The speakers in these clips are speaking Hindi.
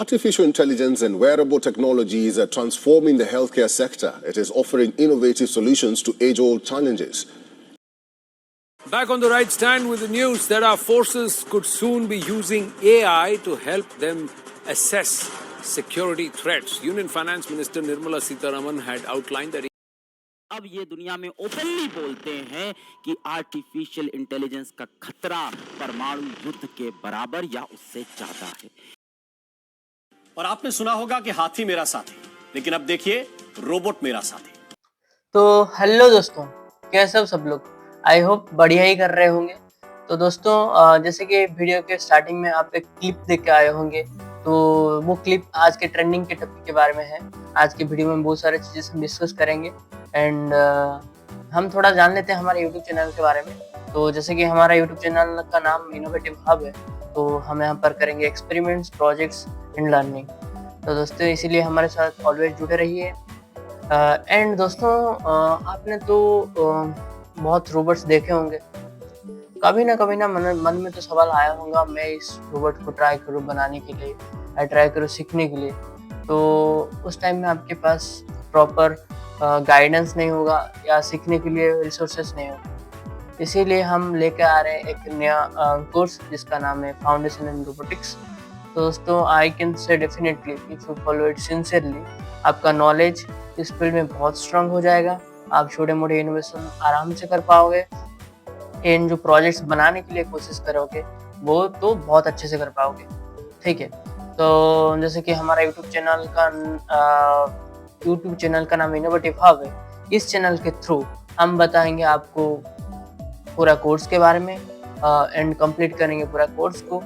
Artificial intelligence and wearable technologies are transforming the healthcare sector. It is offering innovative solutions to age-old challenges. Back on the right stand with the news that our forces could soon be using AI to help them assess security threats. Union Finance Minister Nirmala Sitharaman had outlined that. अब ये दुनिया में ओपनली बोलते हैं कि आर्टिफिशियल इंटेलिजेंस का खतरा परमाणु युद्ध के बराबर या उससे ज्यादा है। और आपने सुना होगा कि हाथी मेरा साथी, लेकिन अब देखिए रोबोट मेरा साथी। तो हेलो दोस्तों, कैसे हो सब लोग? आई होप बढ़िया ही कर रहे होंगे। तो दोस्तों जैसे कि वीडियो के स्टार्टिंग में आप एक क्लिप देख के आए होंगे, तो वो क्लिप आज के ट्रेंडिंग के टॉपिक के बारे में है। आज की वीडियो में बहुत सारे चीज़ें हम डिस्कस करेंगे एंड हम थोड़ा जान लेते हैं हमारे यूट्यूब चैनल के बारे में। तो जैसे कि हमारा यूट्यूब चैनल का नाम इनोवेटिव हब है, तो हम यहाँ पर करेंगे एक्सपेरिमेंट्स, प्रोजेक्ट्स एंड लर्निंग। तो दोस्तों इसीलिए हमारे साथ ऑलवेज जुड़े रहिए। एंड दोस्तों आपने तो बहुत रोबोट्स देखे होंगे। कभी ना मन में तो सवाल आया होगा, मैं इस रोबोट को ट्राई करूँ बनाने के लिए या ट्राई करूँ सीखने के लिए। तो उस टाइम में आपके पास प्रॉपर गाइडेंस नहीं होगा या सीखने के लिए रिसोर्सेस नहीं होगा। इसीलिए हम लेके आ रहे हैं एक नया कोर्स जिसका नाम है फाउंडेशन इन रोबोटिक्स। तो दोस्तों I can say definitely if you follow it sincerely, आपका नॉलेज इस फील्ड में बहुत स्ट्रांग हो जाएगा। आप छोटे मोटे इनोवेशन आराम से कर पाओगे। इन जो प्रोजेक्ट्स बनाने के लिए कोशिश करोगे वो तो बहुत अच्छे से कर पाओगे। ठीक है, तो जैसे कि हमारा यूट्यूब चैनल का नाम इनोवेटिव हब है। इस चैनल के थ्रू हम बताएंगे आपको पूरा कोर्स के बारे में एंड कंप्लीट करेंगे पूरा कोर्स को।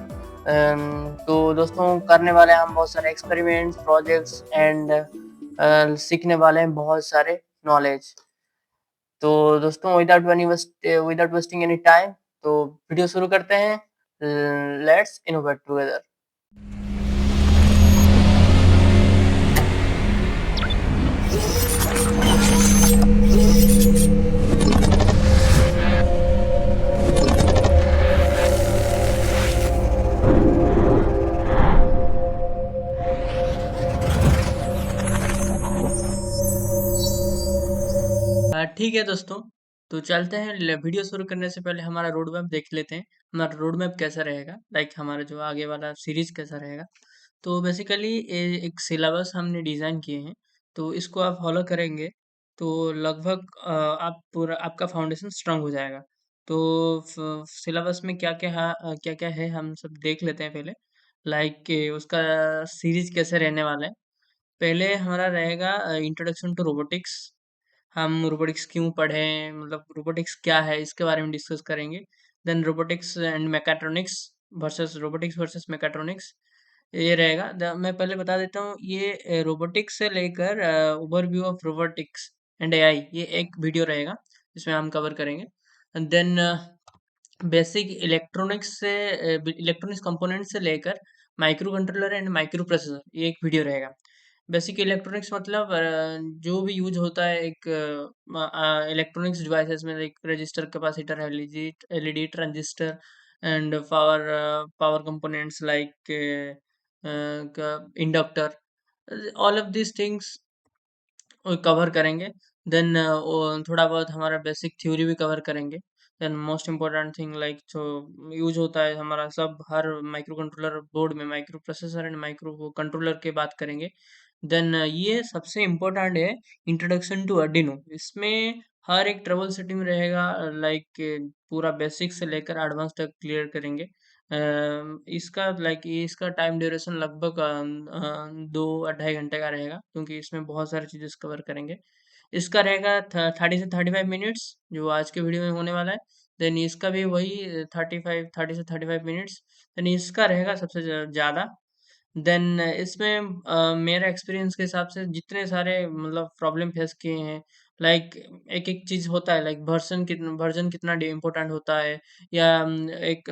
तो दोस्तों करने वाले हम बहुत सारे एक्सपेरिमेंट्स, प्रोजेक्ट्स एंड सीखने वाले हैं बहुत सारे नॉलेज। तो दोस्तों विदाउट वेस्टिंग एनी टाइम, तो वीडियो शुरू करते हैं। Let's innovate together. ठीक है दोस्तों, तो चलते हैं। वीडियो शुरू करने से पहले हमारा रोड मैप देख लेते हैं। हमारा रोड मैप कैसा रहेगा, लाइक हमारा जो आगे वाला सीरीज कैसा रहेगा। तो बेसिकली एक सिलेबस हमने डिज़ाइन किए हैं, तो इसको आप फॉलो करेंगे तो लगभग आप पूरा आपका फाउंडेशन स्ट्रांग हो जाएगा। तो सिलेबस में क्या क्या है हम सब देख लेते हैं पहले। लाइक उसका सीरीज कैसे रहने वाला है। पहले हमारा रहेगा इंट्रोडक्शन टू रोबोटिक्स। हम रोबोटिक्स क्यों पढ़ें, मतलब रोबोटिक्स क्या है, इसके बारे में डिस्कस करेंगे। Then robotics and mechatronics versus mechatronics, ये रहेगा। मैं पहले बता देता हूँ, ये रोबोटिक्स से लेकर overview of robotics and AI, ये एक वीडियो रहेगा जिसमें हम कवर करेंगे। And then basic electronics component से लेकर micro controller and micro processor, ये एक वीडियो रहेगा। बेसिक इलेक्ट्रॉनिक्स मतलब जो भी यूज होता है एक इलेक्ट्रॉनिक्स डिवाइसेस में, एक resistor, capacitor, LED transistor and power components like inductor, all of this things cover करेंगे। देन थोड़ा बहुत हमारा बेसिक थ्योरी भी कवर करेंगे। Then most important thing like जो यूज होता है हमारा सब हर माइक्रो कंट्रोलर बोर्ड में, micro processor and micro controller के बात करेंगे। देन ये सबसे इम्पोर्टेंट है इंट्रोडक्शन टू अर्डिनो। इसमें हर एक ट्रबल शूटिंग रहेगा, लाइक पूरा बेसिक से लेकर एडवांस तक क्लियर करेंगे। इसका टाइम ड्यूरेशन लगभग 2-2.5 घंटे का रहेगा, क्योंकि इसमें बहुत सारी चीज़ें कवर करेंगे। इसका रहेगा 30 से 35 मिनट्स, जो आज के वीडियो में होने वाला है। देन इसका भी वही 30 से 35 मिनट्स। देन इसका रहेगा सबसे ज़्यादा। देन इसमें मेरा एक्सपीरियंस के हिसाब से जितने सारे मतलब प्रॉब्लम फेस किए हैं, लाइक एक एक चीज़ होता है, लाइक वर्जन कितना इम्पोर्टेंट होता है, या एक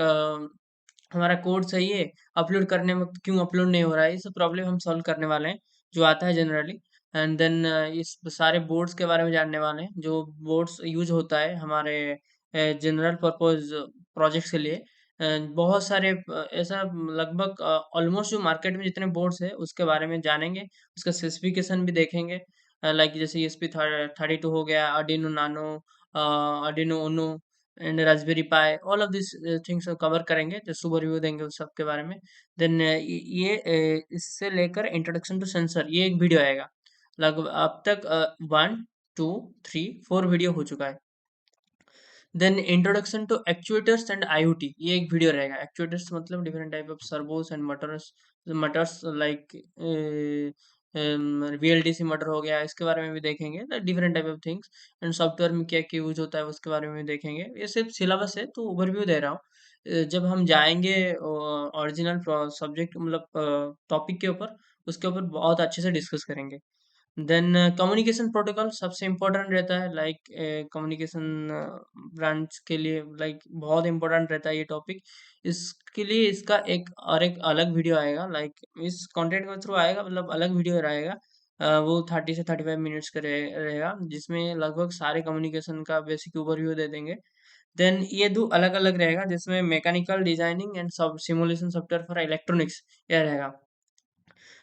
हमारा कोड सही है, अपलोड करने में क्यों अपलोड नहीं हो रहा है, ये सब प्रॉब्लम हम सॉल्व करने वाले हैं जो आता है जनरली। एंड देन इस सारे बोर्ड्स के बारे में जानने वाले हैं, जो बोर्ड्स यूज होता है हमारे जनरल पर्पस प्रोजेक्ट्स के लिए। बहुत सारे ऐसा लगभग ऑलमोस्ट जो मार्केट में जितने बोर्ड्स है उसके बारे में जानेंगे, उसका स्पेसिफिकेशन भी देखेंगे। लाइक जैसे ESP32 हो गया, Arduino Nano, Arduino Uno and Raspberry pi, all of this things cover करेंगे, जो सुपर रिव्यू देंगे उस सब के बारे में। देन ये इससे लेकर इंट्रोडक्शन टू सेंसर ये एक वीडियो आएगा। लगभग अब तक 1 2 3 4 वीडियो हो चुका है। Then introduction to actuators and IoT ये एक वीडियो रहेगा। एक्चुएटर्स मतलब different type of servos and motors like VLDC motor हो गया, इसके बारे में भी देखेंगे। Different type of things and software में क्या क्या यूज होता है उसके बारे में भी देखेंगे। ये सिर्फ सिलेबस है तो ओवरव्यू दे रहा हूँ। जब हम जाएंगे ओरिजिनल सब्जेक्ट मतलब टॉपिक के ऊपर, उसके ऊपर बहुत अच्छे से डिस्कस करेंगे। देन कम्युनिकेशन प्रोटोकॉल सबसे इम्पोर्टेंट रहता है, लाइक कम्युनिकेशन ब्रांच के लिए लाइक बहुत इम्पोर्टेंट रहता है ये टॉपिक। इसके लिए इसका एक अलग वीडियो आएगा, लाइक इस कंटेंट के थ्रू आएगा, मतलब अलग वीडियो रहेगा। वो 30 से 35 मिनट्स का रहेगा, जिसमें लगभग सारे कम्युनिकेशन का बेसिक ओवरव्यू दे देंगे। देन ये दो अलग अलग रहेगा, जिसमें मैकेनिकल डिजाइनिंग एंड सब सिमुलेशन सॉफ्टवेयर फॉर इलेक्ट्रॉनिक्स यह रहेगा।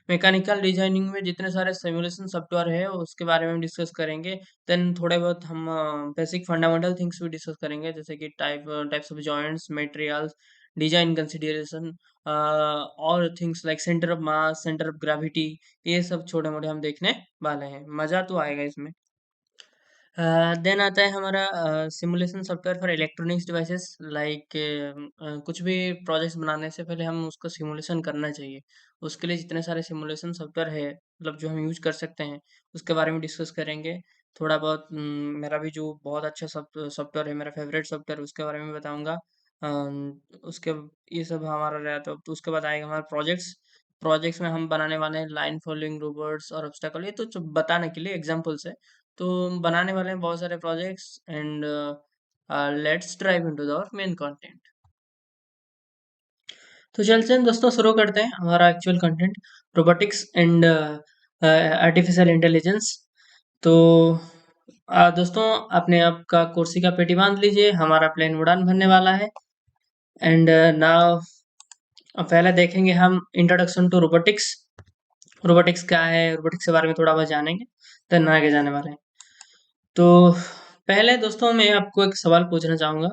मैकेनिकल डिजाइनिंग में जितने सारे सिमुलेशन सॉफ्टवेयर है उसके बारे में डिस्कस करेंगे। देन थोड़े बहुत हम बेसिक फंडामेंटल थिंग्स भी डिस्कस करेंगे, जैसे कि types of joints, materials, design consideration और things like centre of mass, centre of gravity, ये सब छोटे मोटे हम देखने वाले हैं। मजा तो आएगा इसमें। देन आता है हमारा simulation software for electronics devices, like कुछ भी प्रोजेक्ट्स बनाने से पहले हम उसका सिमुलेशन करना चाहिए। उसके लिए जितने सारे सिमुलेशन सॉफ्टवेयर है, मतलब जो हम यूज कर सकते हैं, उसके बारे में डिस्कस करेंगे। थोड़ा बहुत मेरा भी जो बहुत अच्छा सॉफ्टवेयर है, मेरा फेवरेट सॉफ्टवेयर, उसके बारे में बताऊंगा। उसके ये सब हमारा रहता तो उसके बाद आएगा हमारा प्रोजेक्ट्स में हम बनाने वाले हैं लाइन फॉलोइंग रोबोट्स और ऑब्स्टेकल, ये तो बताने के लिए एग्जांपल्स है। तो बनाने वाले हैं बहुत सारे projects and let's drive into the main content. तो चलते हैं दोस्तों, शुरू करते हैं हमारा actual content, robotics and artificial intelligence. तो दोस्तों अपने आप का कुर्सी का पेटी बांध लीजिए, हमारा प्लेन उड़ान भरने वाला है। एंड नाउ पहले देखेंगे हम इंट्रोडक्शन टू रोबोटिक्स। रोबोटिक्स क्या है, रोबोटिक्स के बारे में थोड़ा बहुत जानेंगे, देन आगे जाने वाले हैं। तो पहले दोस्तों मैं आपको एक सवाल पूछना चाहूंगा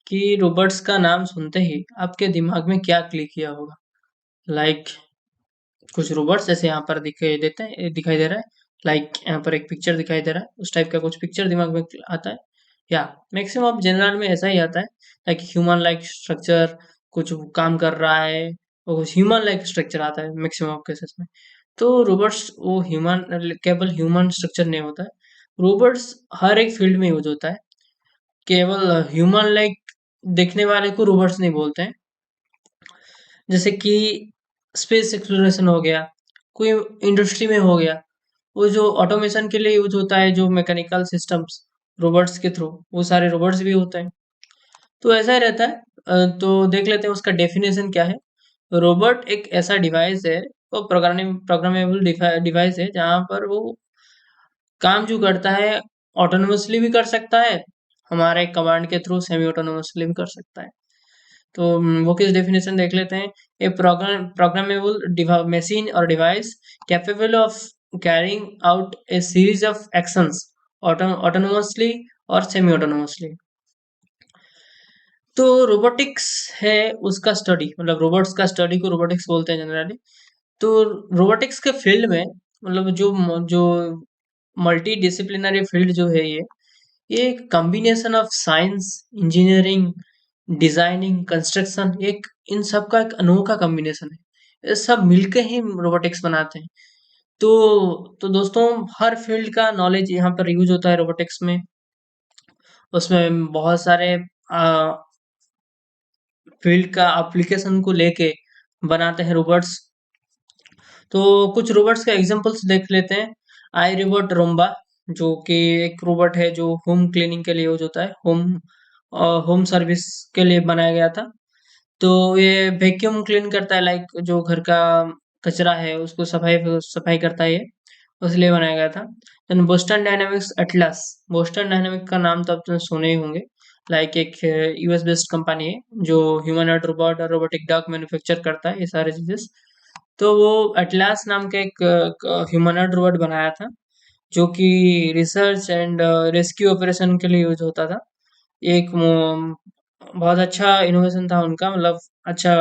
कि रोबोट्स का नाम सुनते ही आपके दिमाग में क्या क्लिक किया होगा। लाइक कुछ रोबोट्स जैसे यहाँ पर दिखाई दे रहा है, लाइक यहाँ पर एक पिक्चर दिखाई दे रहा है, उस टाइप का कुछ पिक्चर दिमाग में आता है, या मैक्सिमम जनरल में ऐसा ही आता है, लाइक ह्यूमन लाइक स्ट्रक्चर, कुछ काम कर रहा है, और कुछ ह्यूमन लाइक स्ट्रक्चर आता है मैक्सिमम केसेस में। तो रोबोट्स वो ह्यूमन, केवल ह्यूमन स्ट्रक्चर नहीं होता है, रोबोट्स हर एक फील्ड में यूज होता है। केवल ह्यूमन लाइक देखने वाले को रोबोट्स नहीं बोलते हैं। जैसे कि स्पेस एक्सप्लोरेशन हो गया, कोई इंडस्ट्री में हो गया, वो जो ऑटोमेशन के लिए यूज होता है, जो मैकेनिकल सिस्टम्स रोबोट्स के थ्रू, वो सारे रोबोट्स भी होते हैं। तो ऐसा ही रहता है। तो देख लेते हैं उसका डेफिनेशन क्या है। रोबोट एक ऐसा डिवाइस है, वो प्रोग्रामेबल डिवाइस है, जहाँ पर वो काम जो करता है ऑटोनोमसली भी कर सकता है, हमारे कमांड के थ्रू सेमी ऑटोनोमसली भी कर सकता है। तो वो किस डेफिनेशन देख लेते हैं। ए प्रोग्रामेबल मशीन और device capable of carrying out A series of actions autonomously और सेमी ऑटोनोमसली। तो रोबोटिक्स है उसका स्टडी, मतलब रोबोट्स का स्टडी को रोबोटिक्स बोलते हैं जनरली। तो रोबोटिक्स के फील्ड में मतलब जो मल्टी डिसिप्लिनरी फील्ड जो है, ये combination of science, engineering, designing, construction, एक इन सब का एक अनोखा कॉम्बिनेशन है। ये सब मिलके ही रोबोटिक्स बनाते हैं। तो दोस्तों हर फील्ड का नॉलेज यहाँ पर यूज होता है रोबोटिक्स में। उसमें बहुत सारे फील्ड का एप्लीकेशन को लेके बनाते हैं रोबोट्स। तो कुछ रोबोट्स का एग्जांपल्स देख लेते हैं। आई रोबोट रोम्बा, जो कि एक रोबोट है जो होम क्लीनिंग के लिए यूज होता है, होम सर्विस के लिए बनाया गया था। तो ये वैक्यूम क्लीन करता है, लाइक जो घर का कचरा है उसको सफाई सफाई करता है, ये इसलिए बनाया गया था। Then Boston Dynamics Atlas, Boston Dynamic का नाम तो आप तुमने सुने ही होंगे। लाइक एक यूएस बेस्ड कंपनी है जो ह्यूमनॉइड रोबोट और रोबोटिक डॉग मैन्युफैक्चर करता है, ये सारे चीजेस। तो वो एटलास नाम का एक ह्यूमनॉइड रोबोट बनाया था जो कि रिसर्च एंड रेस्क्यू ऑपरेशन के लिए यूज होता था। एक बहुत अच्छा इनोवेशन था उनका, मतलब अच्छा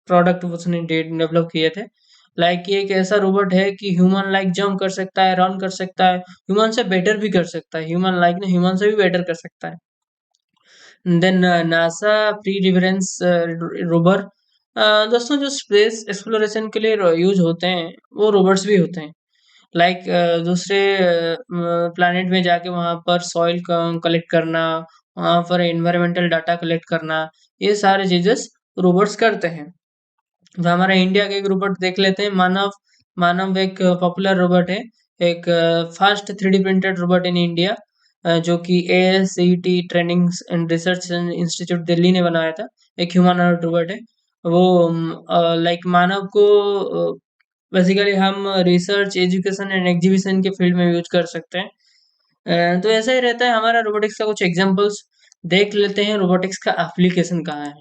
प्रोडक्ट उसने डेवलप किए थे। लाइक ये एक ऐसा रोबोट है कि ह्यूमन लाइक जंप कर सकता है, रन कर सकता है, ह्यूमन से बेटर भी कर सकता है, ह्यूमन लाइक ने ह्यूमन से भी बेटर कर सकता है। Then NASA perseverance rover, दोस्तों जो स्पेस एक्सप्लोरेशन के लिए यूज होते हैं वो रोबोट्स भी होते हैं। लाइक दूसरे प्लैनेट में जाके वहां पर सॉइल कलेक्ट करना, वहां पर एनवायरमेंटल डाटा कलेक्ट करना, ये सारे चीजेस रोबोट्स करते हैं। तो हमारा इंडिया का एक रोबोट देख लेते हैं, मानव। मानव एक पॉपुलर रोबोट है, एक fast 3D printed robot in India, जो कि ASCET training and research institute Delhi ने बनाया था। एक ह्यूमनॉइड रोबोट है वो। लाइक मानव को बेसिकली हम रिसर्च, एजुकेशन एंड एग्जीबिशन के फील्ड में यूज कर सकते हैं। तो ऐसा ही रहता है हमारा रोबोटिक्स का। कुछ एग्जांपल्स देख लेते हैं, रोबोटिक्स का एप्लीकेशन कहाँ है।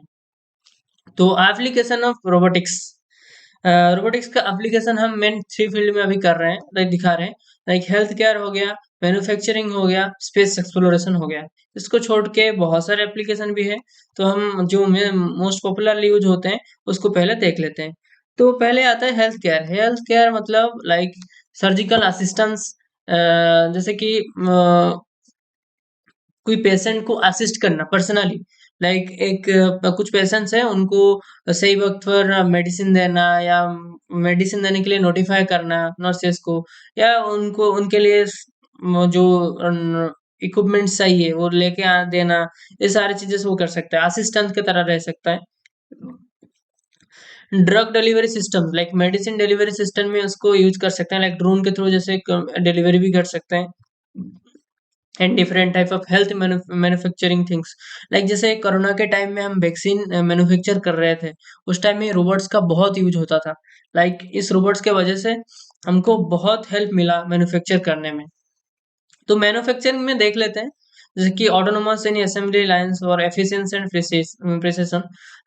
तो एप्लीकेशन ऑफ रोबोटिक्स, रोबोटिक्स का एप्लीकेशन हम मेन 3 फील्ड में अभी कर रहे हैं, लाइक दिखा रहे हैं। लाइक हेल्थ केयर हो गया, मैन्युफैक्चरिंग हो गया, स्पेस एक्सप्लोरेशन हो गया। इसको छोड़ के बहुत सारे एप्लीकेशन भी है, तो हम जो मोस्ट पॉपुलरली यूज होते हैं उसको पहले देख लेते हैं। तो पहले आता है हेल्थ केयर। हेल्थ केयर मतलब लाइक सर्जिकल असिस्टेंस, जैसे कि कोई पेशेंट को असिस्ट करना पर्सनली। लाइक एक कुछ पेशेंट्स हैं उनको सही वक्त पर मेडिसिन देना, या मेडिसिन देने के लिए नोटिफाई करना नर्सेस को, या उनको उनके लिए जो इक्विपमेंट्स चाहिए वो लेके आ देना। ये सारी चीजें से वो कर सकता है, असिस्टेंट की तरह रह सकता है। Drug delivery system, like medicine delivery system में उसको यूज कर सकते हैं, लाइक ड्रोन के थ्रू जैसे डिलीवरी भी कर सकते हैं। And different type of health manufacturing things, like जैसे कोरोना के टाइम में हम वैक्सीन मैन्युफैक्चर कर रहे थे, उस टाइम में रोबोट्स का बहुत यूज होता था। लाइक इस रोबोट्स के वजह से हमको बहुत हेल्प मिला मैन्युफैक्चर करने में। तो मैन्युफैक्चरिंग में देख लेते हैं, जैसे कि ऑटोनोमस इन असेंबली लाइंस और efficiency and precision.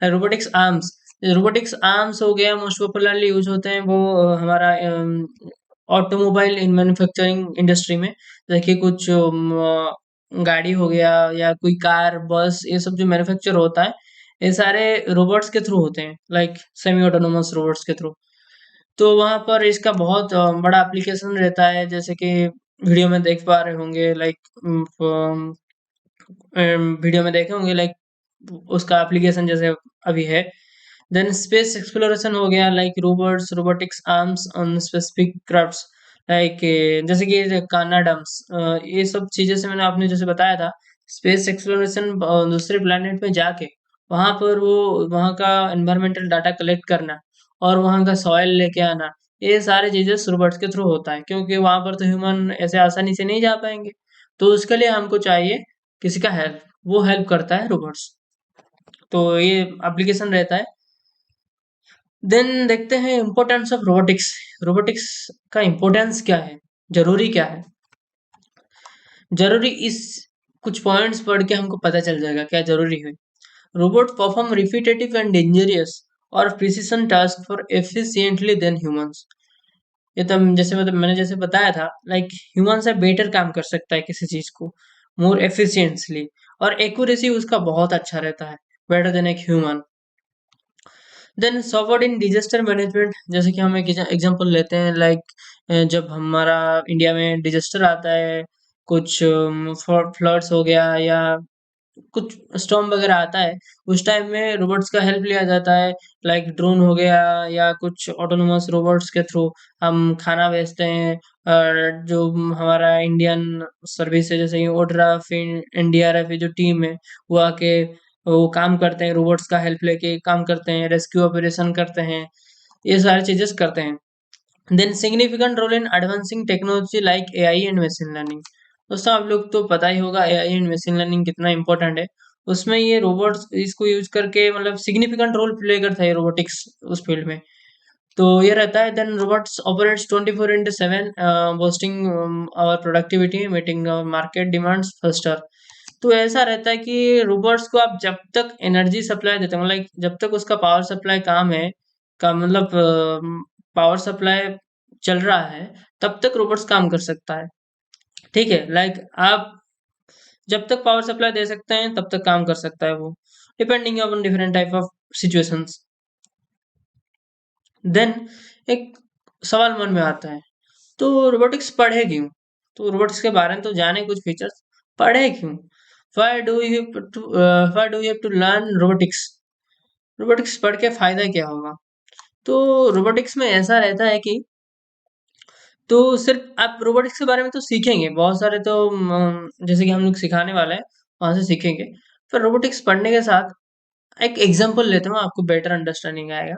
Robotics arms, robotics arms हो गया, मोस्ट पॉपुलरली यूज होते हैं वो हमारा ऑटोमोबाइल इन मैन्युफैक्चरिंग इंडस्ट्री में। देखिए कुछ गाड़ी हो गया या कोई कार, बस, ये सब जो मैन्युफैक्चर होता है ये सारे रोबोट्स के थ्रू होते हैं, लाइक सेमी ऑटोनोमस रोबोट्स के थ्रू। तो वहां पर इसका बहुत बड़ा एप्लीकेशन रहता है, जैसे कि वीडियो में देख पा रहे होंगे। लाइक वीडियो में देखे होंगे, लाइक उसका एप्लीकेशन जैसे अभी है। देन स्पेस एक्सप्लोरेशन हो गया, like robots robotics arms on specific crafts, like जैसे कि कानाडम्स, ये सब चीजें से मैंने आपने जैसे बताया था। स्पेस एक्सप्लोरेशन, दूसरे प्लेनेट पे जाके वहां पर वो वहां का एनवायरमेंटल डाटा कलेक्ट करना और वहां का सॉइल लेके आना, ये सारी चीजें रोबोट्स के थ्रू होता है, क्योंकि वहां पर तो ह्यूमन ऐसे आसानी से नहीं जा पाएंगे। तो उसके लिए हमको चाहिए किसी का हेल्प, वो हेल्प करता है रोबोट्स। तो ये एप्लीकेशन रहता है। देन देखते हैं इम्पोर्टेंस ऑफ रोबोटिक्स। रोबोटिक्स का इम्पोर्टेंस क्या है, जरूरी क्या है। जरूरी इस कुछ पॉइंट्स पढ़ के हमको पता चल जाएगा क्या जरूरी है। Robot perform repetitive and dangerous और precision task for efficiently than humans. ये तो जैसे मतलब मैंने जैसे बताया था, लाइक ह्यूमन से बेटर काम कर सकता है किसी चीज को, मोर एफिशिएंटली, और एक्यूरेसी उसका बहुत अच्छा रहता है, बेटर देन एक human. Then support in disaster management, जैसे कि हम एक एग्जांपल लेते हैं, लाइक जब हमारा इंडिया में डिजास्टर आता है, कुछ फ्लड्स हो गया या कुछ स्टॉर्म वगैरह आता है, उस टाइम में रोबोट्स का हेल्प लिया जाता है। लाइक ड्रोन हो गया या कुछ ऑटोनोमस रोबोट्स के थ्रू हम खाना भेजते हैं। और जो हमारा इंडियन सर्विस है, जैसे कि ओड्राफ, NDRF, जो टीम है वो आके वो काम करते हैं, रोबोट्स का हेल्प लेके काम करते हैं, रेस्क्यू ऑपरेशन करते हैं, ये सारी चीजें करते हैं। Then significant role in advancing technology like AI and machine learning. दोस्तों आप लोग तो पता ही होगा AI एंड मशीन लर्निंग कितना इंपॉर्टेंट है। उसमें ये रोबोट्स इसको यूज करके मतलब सिग्निफिकेंट रोल प्ले करता है रोबोटिक्स उस फील्ड में। तो ये रहता है। Then robots operates 24/7, boosting our productivity, meeting our market demands faster. तो ऐसा रहता है कि रोबोट्स को आप जब तक एनर्जी सप्लाई देते हो, मतलब जब तक उसका पावर सप्लाई काम है, का मतलब पावर सप्लाई चल रहा है, तब तक रोबोट्स काम कर सकता है। ठीक है, आप जब तक पावर सप्लाई दे सकते हैं तब तक काम कर सकता है वो, depending upon different type of situations. Then एक सवाल मन में आता है, तो रोबोटिक्स पढ़े क्यों? तो रोबोटिक्स के बारे में तो जाने कुछ फीचर्स, पढ़े क्यों? Why do you to why do you have to learn robotics? Robotics पढ़ के फायदा क्या होगा? तो रोबोटिक्स में ऐसा रहता है कि तो सिर्फ आप रोबोटिक्स के बारे में तो सीखेंगे बहुत सारे, तो जैसे कि हम लोग सिखाने वाले हैं वहां से सीखेंगे। फिर रोबोटिक्स पढ़ने के साथ एक एग्जांपल लेता हूँ, आपको बेटर अंडरस्टैंडिंग आएगा।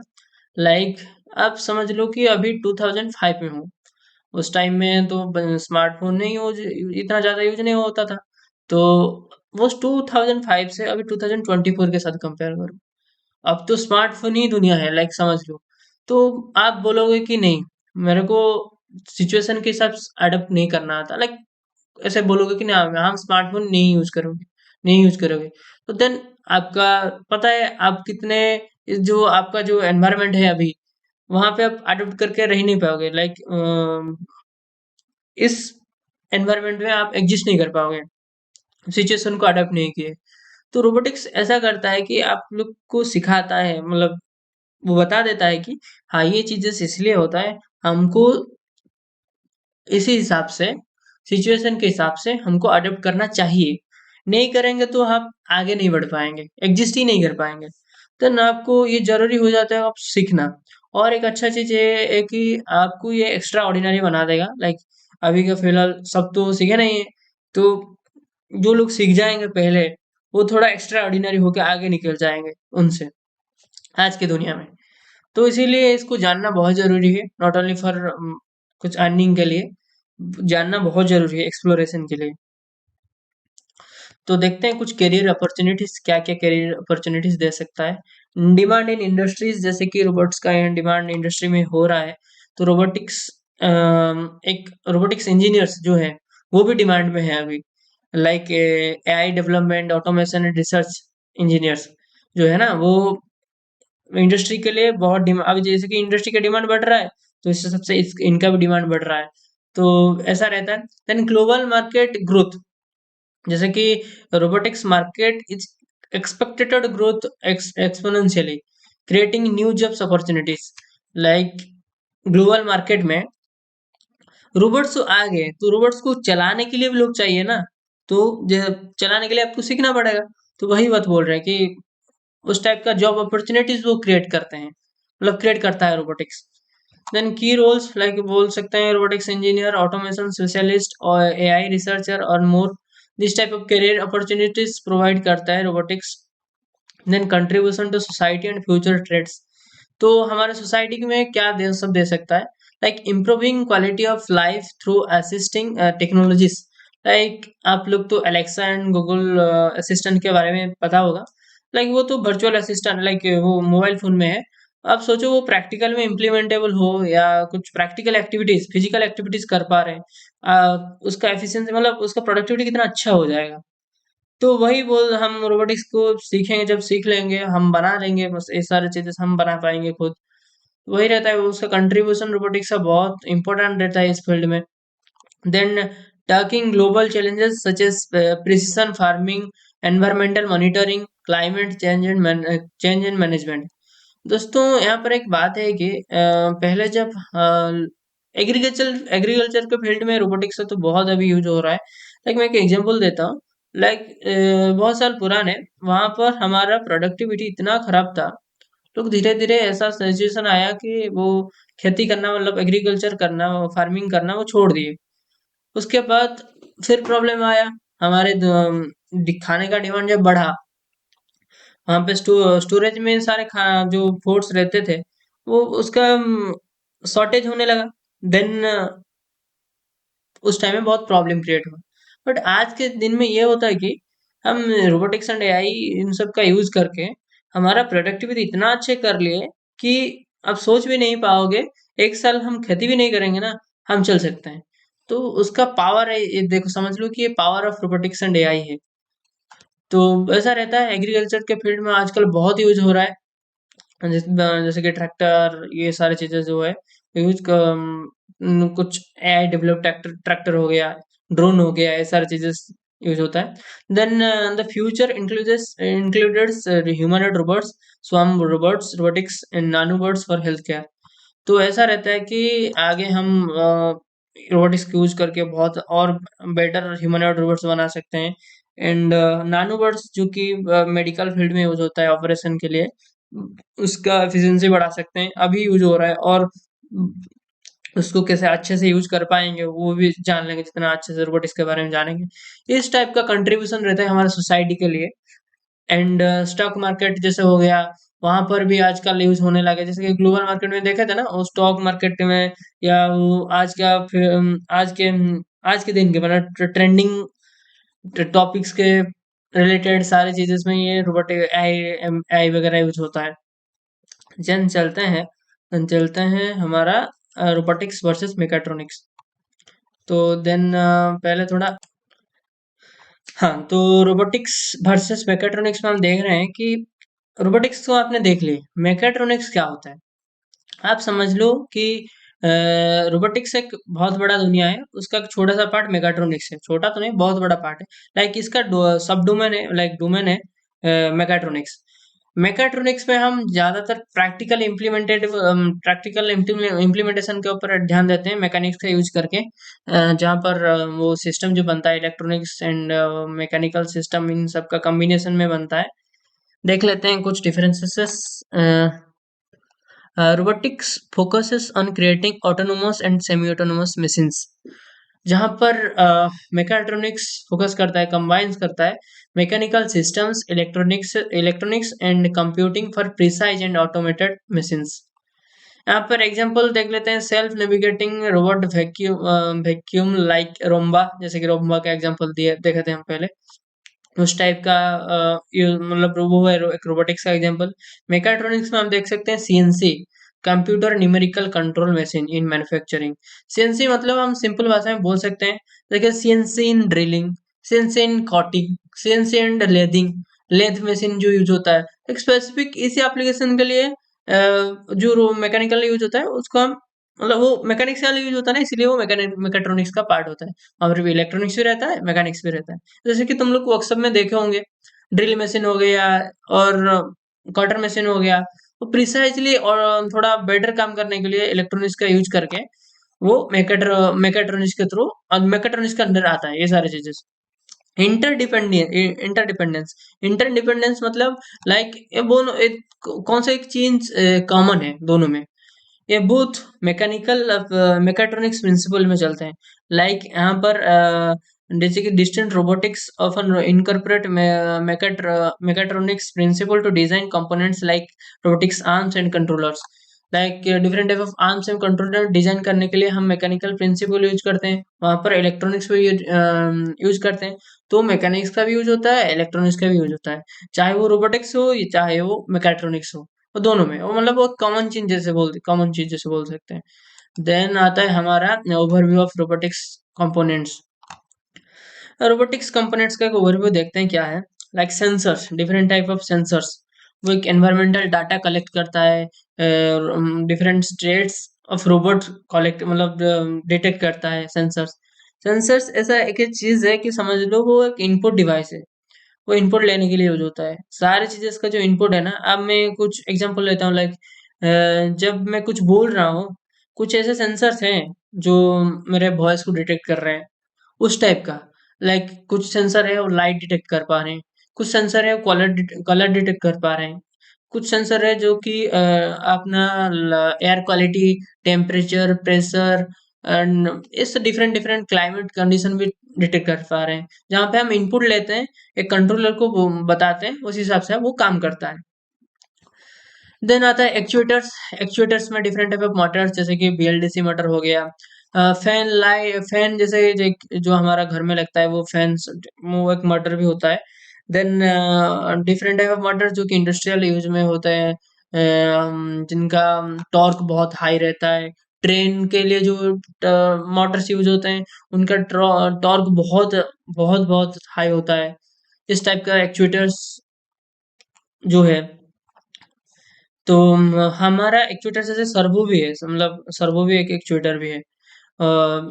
आप समझ लो कि अभी 2005 में हूँ। उस टाइम में तो स्मार्टफोन नहीं यूज, इतना ज़्यादा यूज नहीं होता था। तो वो 2005 से अभी 2024 के साथ कंपेयर करो, अब तो स्मार्टफोन ही दुनिया है, समझ लो। तो आप बोलोगे कि नहीं, मेरे को सिचुएशन के हिसाब से अडप्ट नहीं करना आता, ऐसे बोलोगे कि ना हम स्मार्टफोन नहीं यूज करोगे, नहीं यूज करोगे, तो देन आपका पता है आप कितने, जो आपका जो एनवायरनमेंट है अभी, वहां पे आप अडप्ट करके रह नहीं पाओगे। इस एनवायरनमेंट में आप एग्जिस्ट नहीं कर पाओगे, सिचुएशन को अडप्ट नहीं किए। तो रोबोटिक्स ऐसा करता है कि आप लोग को सिखाता है, मतलब वो बता देता है कि हाँ ये चीजें इसलिए होता है, हमको इसी हिसाब से, सिचुएशन के हिसाब से हमको अडॉप्ट करना चाहिए। नहीं करेंगे तो आप आगे नहीं बढ़ पाएंगे, एग्जिस्ट ही नहीं कर पाएंगे। तो ना आपको ये जरूरी हो जाता है आप सीखना। और एक अच्छा चीज ये है कि आपको ये एक्स्ट्रा ऑर्डिनरी बना देगा। अभी का फिलहाल सब तो सीखे नहीं है, तो जो लोग सीख जाएंगे पहले, वो थोड़ा एक्स्ट्रा ऑर्डिनरी होकर आगे निकल जाएंगे उनसे आज की दुनिया में। तो इसीलिए इसको जानना बहुत ज़रूरी है, नॉट ओनली फॉर कुछ अर्निंग के लिए, जानना बहुत ज़रूरी है एक्सप्लोरेशन के लिए। तो देखते हैं कुछ करियर अपॉर्चुनिटीज, क्या क्या करियर अपॉर्चुनिटीज दे सकता है। डिमांड इन इंडस्ट्रीज, जैसे कि रोबोट्स का डिमांड इंडस्ट्री में हो रहा है, तो रोबोटिक्स, एक रोबोटिक्स इंजीनियर्स जो है वो भी डिमांड में है अभी। AI development, automation and research engineers जो है ना, वो इंडस्ट्री के लिए बहुत डिमांड, अभी जैसे कि इंडस्ट्री का डिमांड बढ़ रहा है, तो इस हिसाब से इनका भी डिमांड बढ़ रहा है। तो ऐसा रहता है। देन ग्लोबल मार्केट ग्रोथ, जैसे कि robotics market is expected growth exponentially, creating new jobs opportunities. Global market में रोबोट्स आ गए, तो रोबोट्स को चलाने के लिए भी लोग चाहिए ना, तो चलाने के लिए आपको सीखना पड़ेगा। तो वही बात बोल रहे हैं कि उस टाइप का जॉब अपॉर्चुनिटीज वो क्रिएट करते हैं, मतलब क्रिएट करता है रोबोटिक्स। देन की रोल्स, बोल सकते हैं रोबोटिक्स इंजीनियर, ऑटोमेशन स्पेशलिस्ट और AI रिसर्चर और more, this type of career opportunities provide करता है robotics. Then contribution to society and future trends, तो हमारे सोसाइटी में क्या सब दे सकता है, improving quality of life through assisting technologies. आप लोग तो अलेक्सा एंड गूगल असिस्टेंट के बारे में पता होगा। वो तो वर्चुअल असिस्टेंट, वो मोबाइल फोन में है। आप सोचो वो प्रैक्टिकल में इम्प्लीमेंटेबल हो, या कुछ प्रैक्टिकल एक्टिविटीज, फिजिकल एक्टिविटीज कर पा रहे हैं, उसका एफिशिएंसी, मतलब उसका प्रोडक्टिविटी कितना अच्छा हो जाएगा। तो वही बोल, हम रोबोटिक्स को सीखेंगे, जब सीख लेंगे हम बना लेंगे, बस ये सारी चीजें हम बना पाएंगे खुद। वही रहता है, उसका कंट्रीब्यूशन रोबोटिक्स का बहुत इंपॉर्टेंट रहता है इस फील्ड में। Then tackling global challenges such as precision farming, environmental monitoring, climate change and management। दोस्तों यहाँ पर एक बात है कि पहले जब एग्रीकल्चर के फील्ड में रोबोटिक्स तो बहुत अभी यूज हो रहा है। मैं एक एग्जांपल देता हूँ। बहुत साल पुराने, वहां पर हमारा प्रोडक्टिविटी इतना खराब था, लोग धीरे धीरे ऐसा सिचुएशन आया कि वो खेती करना, मतलब एग्रीकल्चर करना, फार्मिंग करना वो छोड़ दिए। उसके बाद फिर प्रॉब्लम आया, हमारे खाने का डिमांड जब बढ़ा, वहाँ पे स्टोरेज में सारे जो फूड्स रहते थे, वो उसका शॉर्टेज होने लगा। देन उस टाइम में बहुत प्रॉब्लम क्रिएट हुआ। बट आज के दिन में ये होता है कि हम रोबोटिक्स एंड AI इन सब का यूज करके हमारा प्रोडक्टिविटी इतना अच्छे कर लिए कि आप सोच भी नहीं पाओगे, एक साल हम खेती भी नहीं करेंगे ना, हम चल सकते हैं। तो उसका पावर है, ये देखो समझ लो कि ये power of robotics and AI है। तो ऐसा रहता है एग्रीकल्चर के फील्ड में आजकल बहुत यूज हो रहा है, जैसे कि ट्रैक्टर, ये सारी चीजें जो है यूज कुछ एआई डेवलप ट्रैक्टर ट्रैक्टर हो गया, ड्रोन हो गया, ये सारी चीजें यूज होता है। Then the future includes humanoid robots, swarm robots, robotics and nanobots for health care. तो ऐसा रहता है कि आगे हम रोबोटिक्स का यूज करके बहुत और बेटर ह्यूमनॉइड रोबोट्स बना सकते हैं। एंड नानोबोट्स जो कि मेडिकल फील्ड में यूज होता है ऑपरेशन के लिए, उसका एफिशिएंसी बढ़ा सकते हैं, अभी यूज हो रहा है। और उसको कैसे अच्छे से यूज कर पाएंगे वो भी जान लेंगे, जितना अच्छे से रोबोटिक्स के बारे में जानेंगे। इस टाइप का कंट्रीब्यूशन रहता है हमारे सोसाइटी के लिए। एंड स्टॉक मार्केट जैसे हो गया, वहां पर भी आजकल यूज होने लगे। जैसे कि ग्लोबल मार्केट में देखे थे ना, वो स्टॉक मार्केट में या वो आज के दिन के मतलब ट्रेंडिंग टॉपिक्स के रिलेटेड सारी चीजें में ये रोबोटिक आई आई वगैरह यूज होता है। चलते हैं हमारा रोबोटिक्स वर्सेस मेकाट्रॉनिक्स। तो देन पहले थोड़ा, हाँ, तो रोबोटिक्स वर्सेस मैकेट्रॉनिक्स में हम देख रहे हैं कि रोबोटिक्स तो आपने देख ली, मैकेट्रॉनिक्स क्या होता है आप समझ लो कि रोबोटिक्स एक बहुत बड़ा दुनिया है, उसका एक छोटा सा पार्ट मैकेट्रॉनिक्स है। छोटा तो नहीं, बहुत बड़ा पार्ट है। लाइक इसका सब डोमेन है, लाइक डोमेन है मैकेट्रॉनिक्स। मैकेट्रॉनिक्स में हम ज्यादातर प्रैक्टिकल इम्प्लीमेंटेशन के ऊपर ध्यान देते हैं मैकेनिक्स का यूज करके, जहाँ पर वो सिस्टम जो बनता है इलेक्ट्रॉनिक्स एंड मैकेनिकल सिस्टम, इन सब का कॉम्बिनेशन में बनता है। देख लेते हैं कुछ differences. Robotics focuses on creating autonomous and semi autonomous machines, जहाँ पर मैकेट्रॉनिक्स फोकस करता है, कंबाइंस करता है mechanical systems, electronics and computing for precise and automated machines. यहाँ पर एग्जांपल देख लेते हैं, self navigating robot vacuum like Roomba, जैसे कि रोम्बा का एग्जांपल दिए देखे थे हम पहले, उस टाइप का मतलब वो है एक रोबोटिक्स का एग्जांपल। मेकाट्रॉनिक्स में हम देख सकते हैं CNC, computer numerical control machine in manufacturing. CNC मतलब हम सिंपल भाषा में बोल सकते हैं, देखिए CNC in drilling, CNC in cutting, CNC in lathing, lathe machine जो यूज होता है एक स्पेसिफिक इसी एप्लीकेशन के लिए, जो मैकेनिकल यूज होता है उसको हम मतलब वो मैकेनिक्स का यूज होता है ना, इसलिए वो मैकेट्रॉनिक्स का पार्ट होता है। और फिर भी इलेक्ट्रॉनिक्स भी रहता है, मैकेनिक्स भी रहता है। जैसे कि तुम लोग वर्कशॉप में देखे होंगे, ड्रिल मशीन हो गया और कटर मशीन हो गया, वो प्रिसाइजली और थोड़ा बेटर काम करने के लिए इलेक्ट्रॉनिक्स का यूज करके वो मैकेट्रॉनिक्स के थ्रू और मैकेट्रॉनिक्स के अंदर आता है ये सारी चीजें। इंटरडिपेंडेंस इंटरडिपेंडेंस मतलब लाइक ये दोनों कौन सा एक चीज कॉमन है दोनों में, ये बोथ मैकेट्रॉनिक्स प्रिंसिपल में चलते हैं। लाइक यहाँ पर जैसे कि distant robotics often incorporate mechatronics principle to design components like robotics arms and controllers. Like different type of arms and controller design करने के लिए हम मैकेनिकल प्रिंसिपल यूज करते हैं, वहां पर इलेक्ट्रॉनिक्स भी यूज करते हैं। तो मैकेनिक्स का भी यूज होता है, इलेक्ट्रॉनिक्स का भी यूज होता है, चाहे वो रोबोटिक्स हो या चाहे वो मैकेट्रॉनिक्स हो, वो दोनों में वो मतलब वो कॉमन चीज जैसे बोल सकते हैं। देन आता है हमारा overview of robotics components. Robotics components का एक ओवरव्यू देखते हैं क्या है। Like sensors, different type of sensors, वो एक एनवायरमेंटल डाटा कलेक्ट करता है, different states of robot collect मतलब डिटेक्ट करता है। सेंसर्स ऐसा एक चीज है कि समझ लो वो एक इनपुट डिवाइस है, वो इनपुट लेने के लिए यूज होता है। सारी चीजें इसका जो इनपुट है ना, अब मैं कुछ एग्जांपल लेता हूँ। लाइक जब मैं कुछ बोल रहा हूँ, कुछ ऐसे सेंसर्स हैं जो मेरे वॉइस को डिटेक्ट कर रहे हैं, उस टाइप का। लाइक कुछ सेंसर है वो लाइट डिटेक्ट कर पा रहे हैं, कुछ सेंसर है वो कलर डिटेक्ट कर पा रहे हैं, कुछ सेंसर है जो कि अपना air quality, temperature, pressure and इस डिफरेंट डिफरेंट क्लाइमेट कंडीशन भी डिटेक्ट कर पा रहे हैं। जहाँ पे हम इनपुट लेते हैं, एक कंट्रोलर को वो बताते हैं, उस हिसाब से वो काम करता है। देन आता है एक्चुएटर्स। एक्चुएटर्स में डिफरेंट टाइप ऑफ मोटर्स, जैसे कि बीएलडीसी मोटर हो गया, फैन जैसे जो हमारा घर में लगता है वो फैन, वो एक मोटर भी होता है। Then different type of motor जो कि इंडस्ट्रियल यूज में होते हैं, जिनका टॉर्क बहुत हाई रहता है। ट्रेन के लिए जो मोटर्स यूज होते हैं उनका टॉर्क बहुत बहुत बहुत हाई होता है। इस टाइप का एक्चुएटर्स जो है। तो हमारा एक्चुएटर जैसे सर्वो भी है, मतलब सर्वो भी एक एक्चुएटर भी है।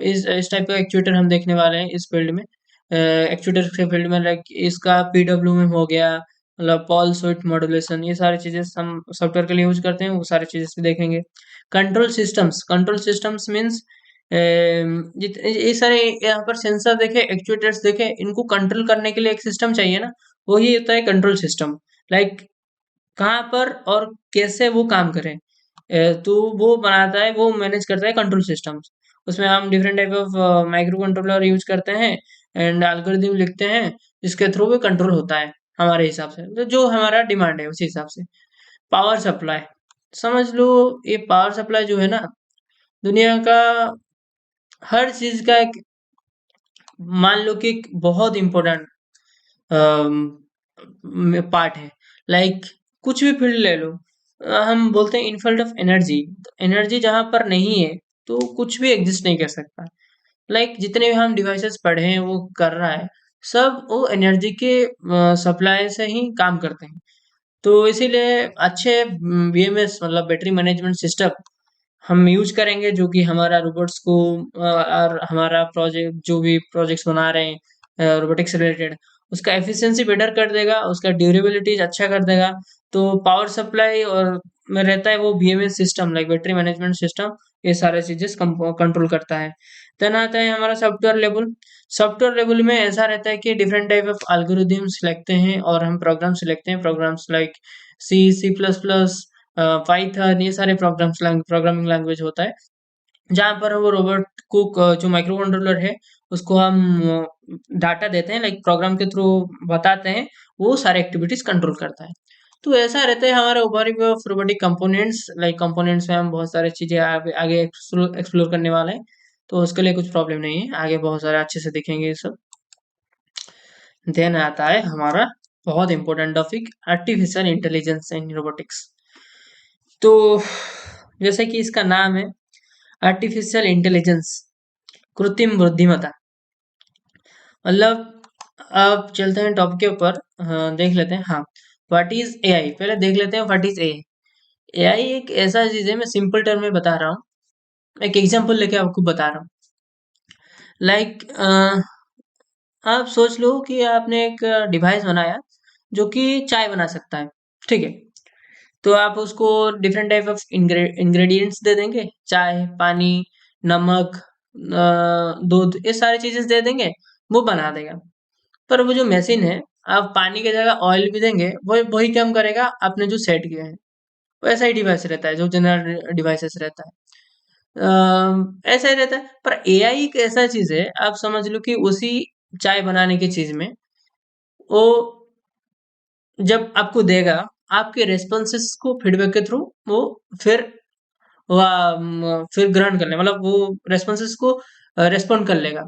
इस टाइप का एक्चुएटर हम देखने वाले हैं इस फील्ड में, एक्चुएटर के फील्ड में। लाइक इसका PWM हो गया, मतलब पल्स विड्थ मॉड्यूलेशन, ये सारी चीजें हम सॉफ्टवेयर के लिए यूज करते हैं, वो सारी चीजें से देखेंगे। कंट्रोल सिस्टम्स मीन्स ये सारे यहाँ पर सेंसर देखे, एक्चुएटर्स देखे, इनको कंट्रोल करने के लिए एक सिस्टम चाहिए ना, वही होता है कंट्रोल सिस्टम। लाइक कहाँ पर और कैसे वो काम करें, तो वो बनाता है, वो मैनेज करता है कंट्रोल सिस्टम्स। उसमें हम different type of micro controller use करते हैं एंड एल्गोरिदम लिखते हैं, जिसके थ्रू वो कंट्रोल होता है हमारे हिसाब से, तो जो हमारा डिमांड है उसी हिसाब से। पावर सप्लाई समझ लो, ये पावर सप्लाई जो है ना, दुनिया का हर चीज का एक, मान लो कि एक बहुत इम्पोर्टेंट पार्ट है। लाइक कुछ भी फील्ड ले लो, हम बोलते हैं इन फील्ड ऑफ एनर्जी, एनर्जी जहां पर नहीं है तो कुछ भी एग्जिस्ट नहीं कर सकता। लाइक जितने भी हम डिवाइसेस पढ़े हैं वो कर रहा है, सब वो एनर्जी के सप्लाई से ही काम करते हैं। तो इसीलिए अच्छे BMS मतलब बैटरी मैनेजमेंट सिस्टम हम यूज करेंगे, जो कि हमारा रोबोट्स को और हमारा प्रोजेक्ट जो भी प्रोजेक्ट्स बना रहे हैं रोबोटिक्स रिलेटेड, उसका एफिशिएंसी बेटर कर देगा, उसका ड्यूरेबिलिटी अच्छा कर देगा। तो पावर सप्लाई और में रहता है वो BMS system, like battery management system, ये सारे चीजें कंट्रोल करता है। देन आता है हमारा सॉफ्टवेयर लेवल। सॉफ्टवेयर लेवल में ऐसा रहता है कि डिफरेंट टाइप ऑफ एल्गोरिदम्स लिखते हैं और हम प्रोग्राम्स लिखते हैं, प्रोग्राम्स लाइक C++, पाइथन, ये सारे प्रोग्रामिंग लैंग्वेज होता है, जहाँ पर वो रोबोट को जो माइक्रो कंट्रोलर है उसको हम डाटा देते हैं, लाइक प्रोग्राम के थ्रू बताते हैं, वो सारे एक्टिविटीज कंट्रोल करता है। तो ऐसा रहता है हमारा overview of robotic components. Like components में हम बहुत सारी चीजें आगे एक्सप्लोर करने वाले हैं, तो उसके लिए कुछ प्रॉब्लम नहीं है, आगे बहुत सारे अच्छे से दिखेंगे ये सब। देन आता है हमारा बहुत इंपॉर्टेंट टॉपिक, आर्टिफिशियल इंटेलिजेंस इन रोबोटिक्स। तो जैसे कि इसका नाम है आर्टिफिशियल इंटेलिजेंस, कृत्रिम बुद्धिमत्ता। मतलब अब चलते हैं टॉपिक के ऊपर, देख लेते हैं। हाँ, व्हाट इज AI, पहले देख लेते हैं व्हाट इज AI। AI एक ऐसा चीज है, मैं सिंपल टर्म में बता रहा हूँ, एक एग्जांपल लेके आपको बता रहा हूँ। लाइक आप सोच लो कि आपने एक डिवाइस बनाया जो कि चाय बना सकता है, ठीक है। तो आप उसको डिफरेंट टाइप ऑफ इंग्रेडिएंट्स दे देंगे, चाय, पानी, नमक, दूध, ये सारी चीजें दे देंगे, वो बना देगा। पर वो जो मशीन है, आप पानी की जगह ऑयल भी देंगे, वो वही काम करेगा आपने जो सेट किया है। वैसा ही डिवाइस रहता है, जो जनरल डिवाइसेस रहता है, ऐसा ही रहता है। पर AI एक ऐसा चीज है, आप समझ लो कि उसी चाय बनाने की चीज में वो जब आपको देगा, आपके रेस्पॉन्सेस को फीडबैक के थ्रू वो फिर फिर ग्रहण कर ले, मतलब वो रेस्पॉन्सेस को रेस्पॉन्ड कर लेगा।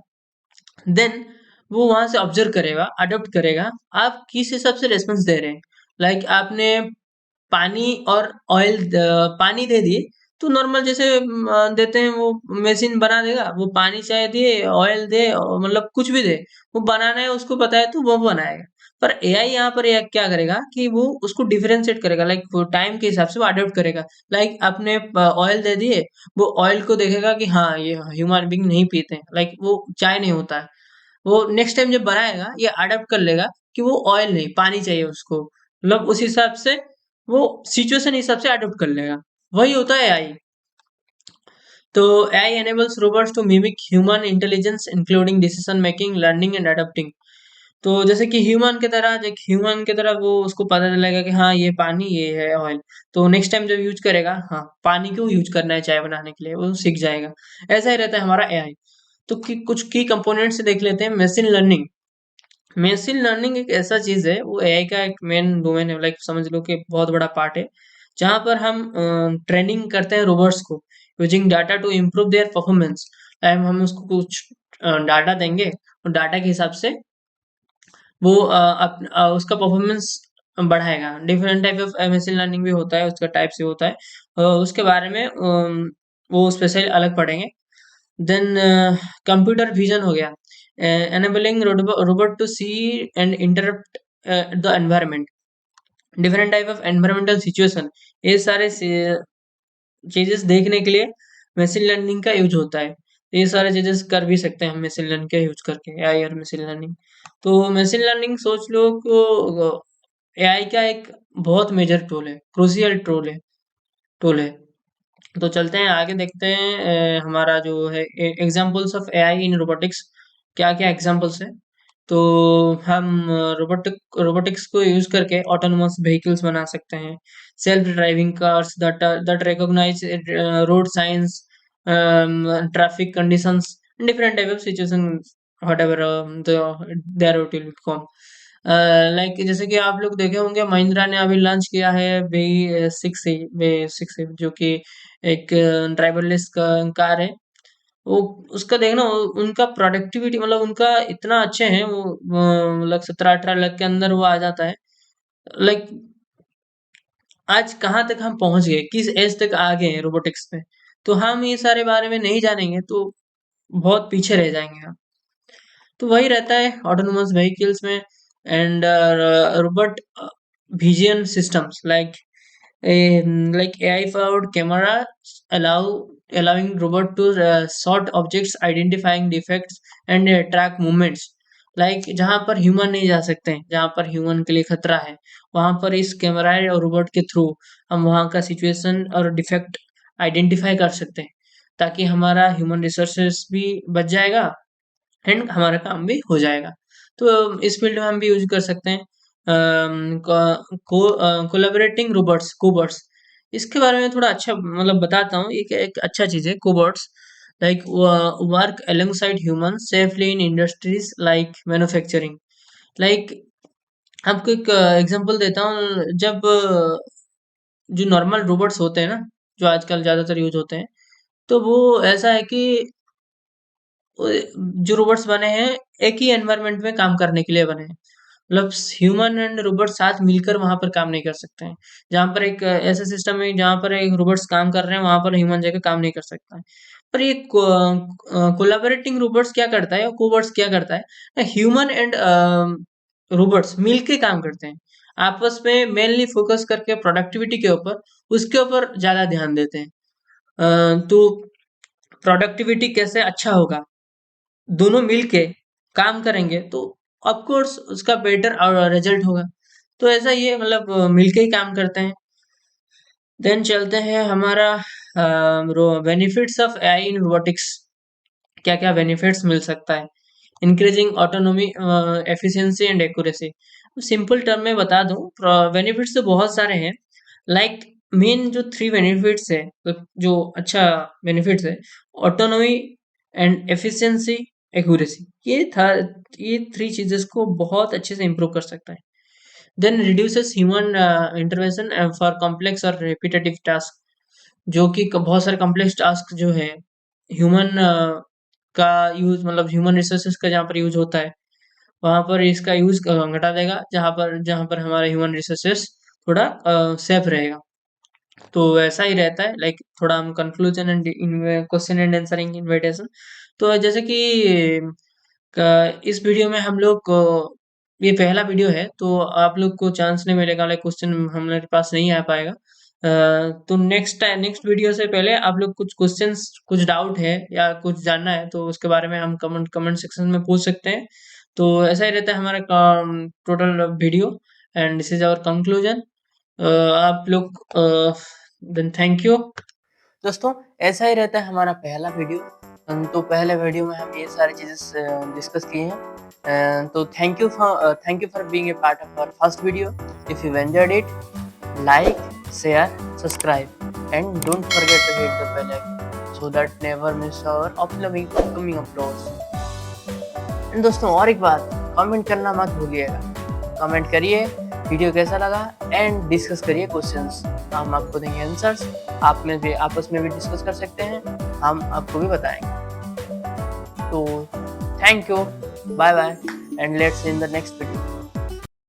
देन वो वहां से ऑब्जर्व करेगा, अडॉप्ट करेगा, आप किस हिसाब से रेस्पॉन्स दे रहे हैं। लाइक आपने पानी और ऑयल, पानी दे दिए तो नॉर्मल जैसे देते हैं, वो मशीन बना देगा। वो पानी चाहे दे, ऑयल दे, मतलब कुछ भी दे, वो बनाना है उसको पता है तो वो बनाएगा। पर AI यहाँ पर क्या करेगा कि वो उसको डिफरेंशिएट करेगा, लाइक वो टाइम के हिसाब से वो अडॉप्ट करेगा। लाइक आपने ऑयल दे दिए, वो ऑयल को देखेगा कि हाँ ये ह्यूमन बीइंग नहीं पीते हैं, लाइक वो चाय नहीं होता है। वो नेक्स्ट टाइम जब बनाएगा ये अडॉप्ट कर लेगा कि वो ऑयल नहीं, पानी चाहिए उसको, मतलब उस हिसाब से वो सिचुएशन हिसाब से अडॉप्ट कर लेगा। वही होता है AI। तो AI enables robots to mimic human intelligence including decision making, learning and adapting। तो जैसे कि ह्यूमन की तरह, एक ह्यूमन की तरह वो उसको पता चलेगा कि हाँ ये पानी, ये है ऑयल, तो नेक्स्ट टाइम जब यूज करेगा, हाँ पानी क्यों यूज करना है चाय बनाने के लिए, वो सीख जाएगा। ऐसा ही रहता है हमारा AI। तो कुछ की कंपोनेंट्स से देख लेते हैं। Machine learning. मशीन लर्निंग एक ऐसा चीज है, वो AI का एक मेन डोमेन है, लाइक समझ लो कि बहुत बड़ा पार्ट है, जहाँ पर हम ट्रेनिंग करते हैं रोबोट्स को using data to improve their performance. हम उसको कुछ डाटा देंगे और डाटा के हिसाब से वो उसका परफॉर्मेंस बढ़ाएगा। Different type of machine learning भी होता है, उसका टाइप से होता है, उसके बारे में वो स्पेशली अलग पढ़ेंगे। देन कंप्यूटर विजन हो गया। enabling robot to see and interrupt the environment, different type of environmental situation. ये सारे चीजेस देखने के लिए मशीन लर्निंग का यूज होता है। ये सारे चीजेस कर भी सकते हैं हम मशीन लर्निंग का यूज करके, एआई और मशीन लर्निंग। तो मशीन लर्निंग सोच लो को एआई का एक बहुत मेजर टूल है, क्रूशियल टूल है। तो चलते हैं आगे, देखते हैं हमारा जो है examples of AI in robotics, क्या क्या एग्जांपल्स है। तो हम रोबोटिक्स को यूज करके ऑटोनोमस व्हीकल्स बना सकते हैं, self driving cars that recognize road signs, traffic conditions, different type of situation, whatever they are it will come. Like जैसे कि आप लोग देखे होंगे महिंद्रा ने अभी लॉन्च किया है वे सिक्स, जो कि एक ड्राइवरलेस कार है। वो उसका देखना, उनका प्रोडक्टिविटी मतलब उनका इतना अच्छे हैं वो, मतलब 17-18 लाख के अंदर वो आ जाता है। लाइक आज कहाँ तक हम पहुंच गए, किस एज तक आ गए हैं रोबोटिक्स में, तो हम ये सारे बारे में नहीं जानेंगे तो बहुत पीछे रह जाएंगे हम। तो वही रहता है ऑटोनोमस व्हीकल्स में। And robot vision systems like AI powered camera allow allowing robot to sort objects, identifying defects and track movements. Like जहां पर ह्यूमन नहीं जा सकते हैं, जहां पर ह्यूमन के लिए खतरा है, वहां पर इस कैमरा और रोबोट के थ्रू हम वहां का सिचुएशन और डिफेक्ट आइडेंटिफाई कर सकते हैं, ताकि हमारा ह्यूमन रिसोर्सेस भी बच जाएगा एंड हमारा काम भी हो जाएगा। तो इस फील्ड में हम भी यूज कर सकते हैं। कोलैबोरेटिंग रोबोट्स, कोबॉट्स, इसके बारे में थोड़ा अच्छा मतलब बताता हूँ। एक अच्छा चीज है cobots, like work alongside human safely in industries like manufacturing. Like आपको एक एग्जांपल देता हूँ, जब जो नॉर्मल रोबोट्स होते हैं ना, जो आजकल ज्यादातर यूज होते हैं, तो वो ऐसा है कि जो रोबोट्स बने हैं एक ही एनवायरनमेंट में काम करने के लिए बने हैं। मतलब ह्यूमन एंड रोबोट साथ मिलकर वहां पर काम नहीं कर सकते हैं। जहां पर एक ऐसा सिस्टम है जहां पर एक रोबोट्स काम कर रहे हैं, वहां पर ह्यूमन जगह काम नहीं कर सकता है। पर ये कोलैबोरेटिंग रोबोट्स क्या करता है, कोबोट्स क्या करता है, ह्यूमन एंड रोबोट्स मिलके काम करते हैं, आपस में मेनली फोकस करके प्रोडक्टिविटी के ऊपर, उसके ऊपर ज्यादा ध्यान देते हैं। तो प्रोडक्टिविटी कैसे अच्छा होगा, दोनों मिलके काम करेंगे तो ऑफ कोर्स उसका बेटर रिजल्ट होगा। तो ऐसा ये मतलब मिलके ही काम करते हैं। देन चलते हैं हमारा benefits of AI in robotics, क्या क्या बेनिफिट्स मिल सकता है। Increasing autonomy, efficiency and accuracy. Simple term में बता दूं, बेनिफिट्स तो बहुत सारे हैं। लाइक मेन जो 3 बेनिफिट्स है, जो अच्छा बेनिफिट्स है, ऑटोनोमी एंड एफिशिएंसी, एक्यूरेसी, ये 3 चीजेस को बहुत अच्छे से इम्प्रूव कर सकता है। Then reduces human intervention for complex और रिपीटेटिव टास्क, जो कि बहुत सारे कॉम्प्लेक्स टास्क जो है ह्यूमन का यूज, मतलब ह्यूमन रिसोर्सेज का जहाँ पर यूज होता है वहां पर इसका यूज घटा देगा, जहाँ पर हमारा ह्यूमन रिसोर्सेज थोड़ा सेफ रहेगा। तो ऐसा ही रहता है। लाइक थोड़ा हम conclusion and question and answering invitation. तो जैसे कि इस वीडियो में हम लोग ये पहला वीडियो है, तो आप लोग को चांस नहीं मिलेगा, लाइक क्वेश्चन हमारे पास नहीं आ पाएगा। तो नेक्स्ट वीडियो से पहले आप लोग कुछ क्वेश्चंस, कुछ डाउट है या कुछ जानना है तो उसके बारे में हम कमेंट सेक्शन में पूछ सकते हैं। तो ऐसा ही रहता है हमारा total video, and this is our conclusion. आप लोग देन थैंक यू। दोस्तों ऐसा ही रहता है हमारा पहला वीडियो। तो पहले वीडियो में हम ये सारी चीजें डिस्कस किए हैं। तो thank you for being a part of our first video. If you enjoyed it, like, share, subscribe, and don't forget to hit the bell icon so that never miss our upcoming uploads. And दोस्तों और एक बात, कमेंट करना मत भूलिएगा। कमेंट करिए वीडियो कैसा लगा एंड डिस्कस करिए क्वेश्चंस, हम आपको देंगे आंसर्स। आप में भी आपस में भी डिस्कस कर सकते हैं, हम आपको भी बताएंगे। तो thank you, bye bye, and let's see in the next video.